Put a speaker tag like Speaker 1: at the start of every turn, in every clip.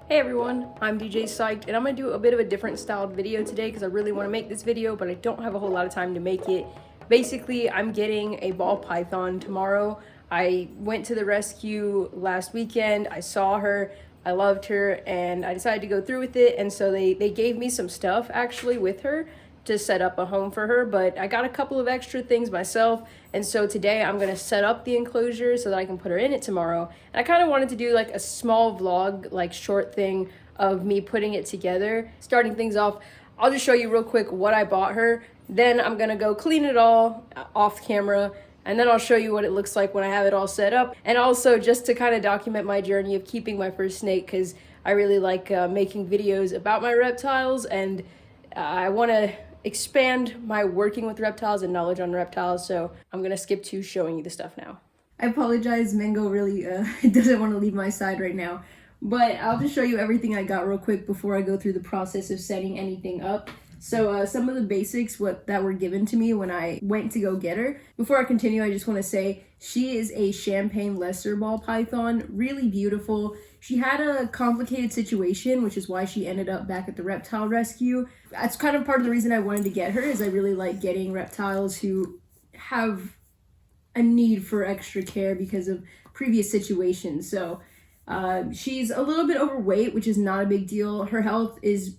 Speaker 1: Hey everyone, I'm DJ Psyched, and I'm going to do a bit of a different styled video today because I really want to make this video, but I don't have a whole lot of time to make it. Basically, I'm getting a ball python tomorrow. I went to the rescue last weekend, I saw her, I loved her, and I decided to go through with it, and so they gave me some stuff actually with her to set up a home for her, but I got a couple of extra things myself, and so today I'm gonna set up the enclosure so that I can put her in it tomorrow. And I kind of wanted to do like a small vlog, like short thing of me putting it together. Starting things off, I'll just show you real quick what I bought her, then I'm gonna go clean it all off camera, and then I'll show you what it looks like when I have it all set up. And also just to kind of document my journey of keeping my first snake, because I really like making videos about my reptiles, and I want to expand my working with reptiles and knowledge on reptiles, so I'm gonna skip to showing you the stuff now. I apologize, Mango really doesn't want to leave my side right now, but I'll just show you everything I got real quick before I go through the process of setting anything up. So some of the basics that were given to me when I went to go get her. Before I continue, I just want to say she is a champagne lesser ball python, really beautiful. She had a complicated situation, which is why she ended up back at the reptile rescue. That's kind of part of the reason I wanted to get her, is I really like getting reptiles who have a need for extra care because of previous situations. So she's a little bit overweight, which is not a big deal. Her health is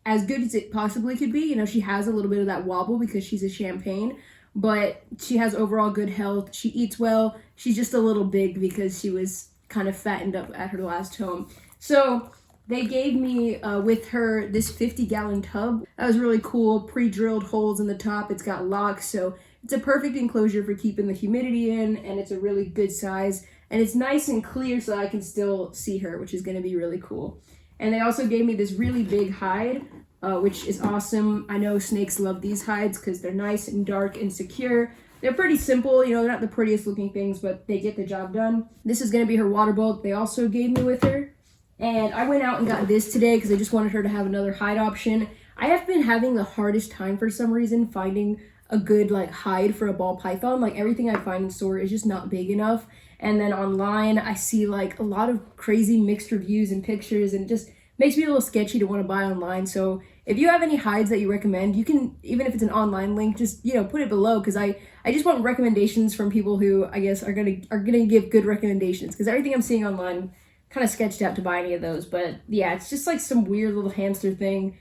Speaker 1: as good as it possibly could be. You know, she has a little bit of that wobble because she's a champagne, but she has overall good health. She eats well. She's just a little big because she was kind of fattened up at her last home. So they gave me with her this 50-gallon tub. That was really cool. Pre-drilled holes in the top. It's got locks, so it's a perfect enclosure for keeping the humidity in, and it's a really good size. And it's nice and clear so I can still see her, which is going to be really cool. And they also gave me this really big hide, which is awesome. I know snakes love these hides because they're nice and dark and secure. They're pretty simple, you know, they're not the prettiest looking things, but they get the job done. This is going to be her water bowl they also gave me with her. And I went out and got this today because I just wanted her to have another hide option. I have been having the hardest time for some reason finding a good like hide for a ball python. Like everything I find in store is just not big enough. And then online I see like a lot of crazy mixed reviews and pictures, and it just makes me a little sketchy to want to buy online. So if you have any hides that you recommend, you can, even if it's an online link, just, you know, put it below, because I just want recommendations from people who I guess are gonna give good recommendations, because everything I'm seeing online kind of sketched out to buy any of those. But yeah, it's just like some weird little hamster thing,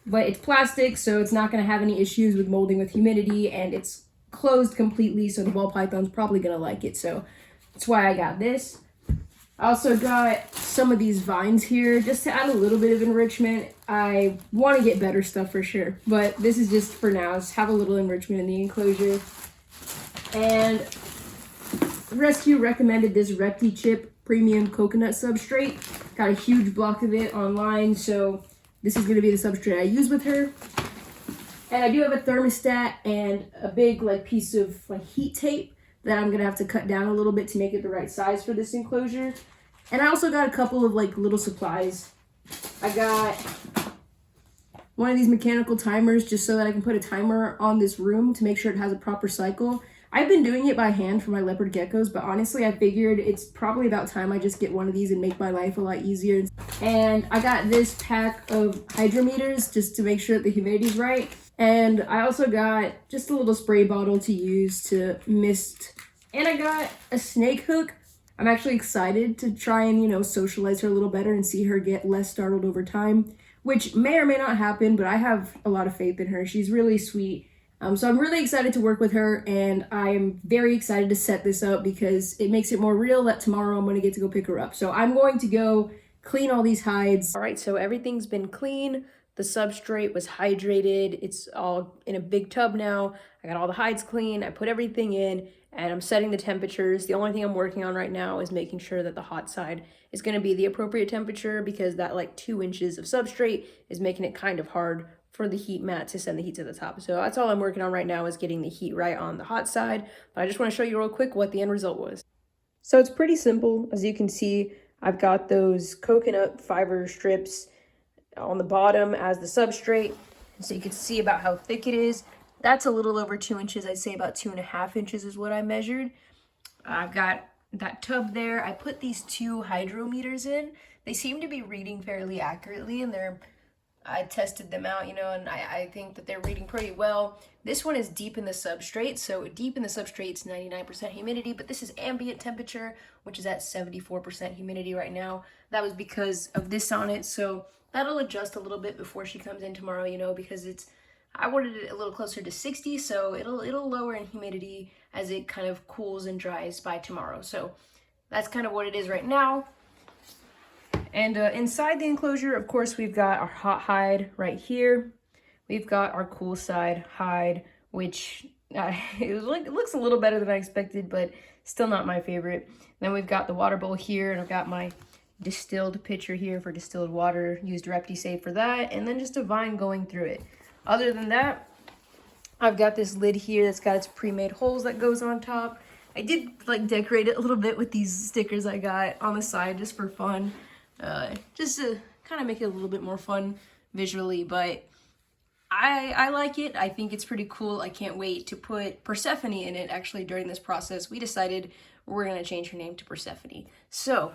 Speaker 1: but it's plastic, so it's not going to have any issues with molding with humidity, and it's closed completely, so the ball python's probably going to like it. So that's why I got this. I also got some of these vines here just to add a little bit of enrichment. I want to get better stuff for sure, but this is just for now. Just have a little enrichment in the enclosure. And Rescue recommended this Repti Chip premium coconut substrate. Got a huge block of it online, so this is going to be the substrate I use with her. And I do have a thermostat and a big like piece of like heat tape that I'm going to have to cut down a little bit to make it the right size for this enclosure. And I also got a couple of like little supplies. I got one of these mechanical timers just so that I can put a timer on this room to make sure it has a proper cycle. I've been doing it by hand for my leopard geckos, but honestly I figured it's probably about time I just get one of these and make my life a lot easier. And I got this pack of hydrometers just to make sure that the humidity's right. And I also got just a little spray bottle to use to mist. And I got a snake hook. I'm actually excited to try and, you know, socialize her a little better and see her get less startled over time, which may or may not happen, but I have a lot of faith in her. She's really sweet. So I'm really excited to work with her, and I'm very excited to set this up because it makes it more real that tomorrow I'm going to get to go pick her up. So I'm going to go clean all these hides. All right, so everything's been clean. The substrate was hydrated. It's all in a big tub now. I got all the hides clean. I put everything in, and I'm setting the temperatures. The only thing I'm working on right now is making sure that the hot side is going to be the appropriate temperature, because that like 2 inches of substrate is making it kind of hard for the heat mat to send the heat to the top. So that's all I'm working on right now, is getting the heat right on the hot side. But I just want to show you real quick what the end result was. So it's pretty simple. As you can see, I've got those coconut fiber strips on the bottom as the substrate. So you can see about how thick it is. That's a little over 2 inches. I'd say about 2.5 inches is what I measured. I've got that tub there. I put these 2 hydrometers in they seem to be reading fairly accurately, and I tested them out, you know, and I think that they're reading pretty well. This one is deep in the substrate, so deep in the substrate it's 99% humidity, but this is ambient temperature, which is at 74% humidity right now. That was because of this on it, so that'll adjust a little bit before she comes in tomorrow, you know, because I wanted it a little closer to 60, so it'll lower in humidity as it kind of cools and dries by tomorrow. So that's kind of what it is right now. And inside the enclosure, of course, we've got our hot hide right here. We've got our cool side hide, which it looks a little better than I expected, but still not my favorite. Then we've got the water bowl here, and I've got my distilled pitcher here for distilled water. Used ReptiSafe for that, and then just a vine going through it. Other than that, I've got this lid here that's got its pre-made holes that goes on top. I did like decorate it a little bit with these stickers I got on the side just for fun. Just to kind of make it a little bit more fun visually, but I like it. I think it's pretty cool. I can't wait to put Persephone in it. Actually, during this process, we decided we're going to change her name to Persephone. So,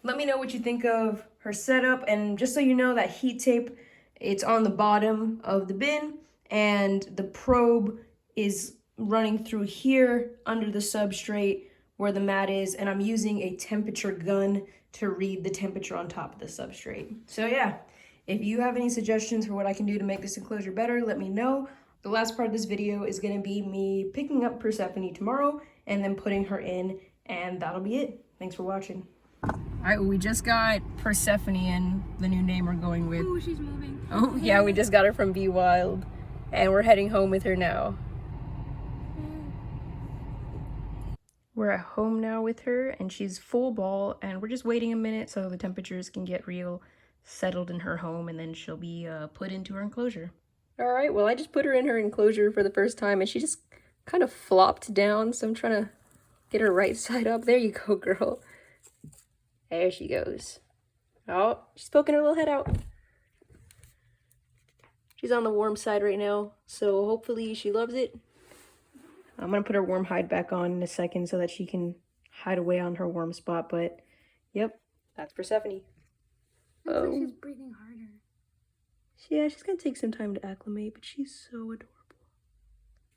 Speaker 1: let me know what you think of her setup, and just so you know, that heat tape, it's on the bottom of the bin, and the probe is running through here under the substrate where the mat is, and I'm using a temperature gun to read the temperature on top of the substrate. So yeah, if you have any suggestions for what I can do to make this enclosure better, let me know. The last part of this video is going to be me picking up Persephone tomorrow and then putting her in, and that'll be it. Thanks for watching. All right, well, we just got Persephone in, the new name we're going with.
Speaker 2: Oh, she's moving.
Speaker 1: Oh, yeah, we just got her from Be Wild, and we're heading home with her now. We're at home now with her, and she's full ball, and we're just waiting a minute so the temperatures can get real settled in her home, and then she'll be put into her enclosure. All right, well, I just put her in her enclosure for the first time, and she just kind of flopped down, so I'm trying to get her right side up. There you go, girl. There she goes. Oh, she's poking her little head out. She's on the warm side right now, so hopefully she loves it. I'm going to put her warm hide back on in a second so that she can hide away on her warm spot, but yep, that's Persephone.
Speaker 2: Looks like she's breathing harder.
Speaker 1: Yeah, she's going to take some time to acclimate, but she's so adorable.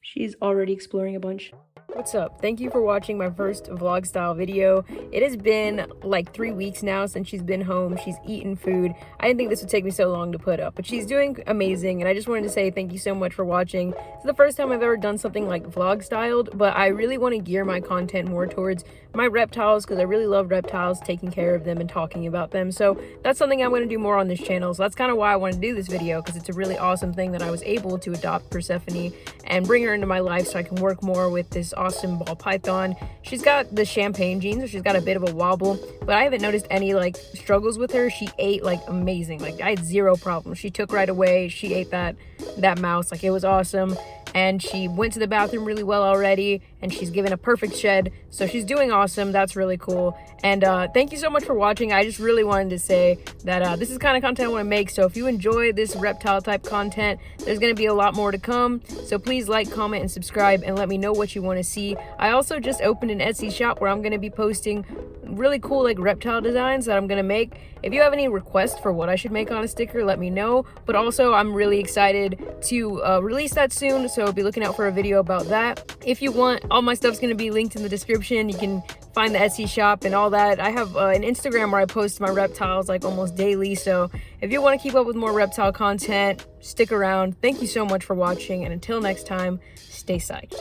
Speaker 1: She's already exploring a bunch. What's up? Thank you for watching my first vlog style video. It has been like 3 weeks now since she's been home. She's eaten food. I didn't think this would take me so long to put up, but she's doing amazing, and I just wanted to say thank you so much for watching. It's the first time I've ever done something like vlog styled, but I really want to gear my content more towards my reptiles because I really love reptiles, taking care of them and talking about them. So that's something I'm going to do more on this channel. So that's kind of why I want to do this video, because it's a really awesome thing that I was able to adopt Persephone and bring her into my life so I can work more with this awesome ball python. She's got the champagne genes, so she's got a bit of a wobble, but I haven't noticed any like struggles with her. She ate like amazing. Like I had zero problems. She took right away. She ate that mouse. Like it was awesome. And she went to the bathroom really well already, and she's given a perfect shed, so she's doing awesome. That's really cool. And thank you so much for watching. I just really wanted to say that this is the kind of content I want to make, so if you enjoy this reptile type content, there's going to be a lot more to come. So please like, comment, and subscribe, and let me know what you want to see. I also just opened an Etsy shop where I'm going to be posting really cool like reptile designs that I'm going to make. If you have any requests for what I should make on a sticker, let me know. But also, I'm really excited to release that soon, so be looking out for a video about that. If you want, all my stuff's going to be linked in the description. You can find the Etsy shop and all that. I have an Instagram where I post my reptiles like almost daily, so if you want to keep up with more reptile content, stick around. Thank you so much for watching, and until next time, stay psyched.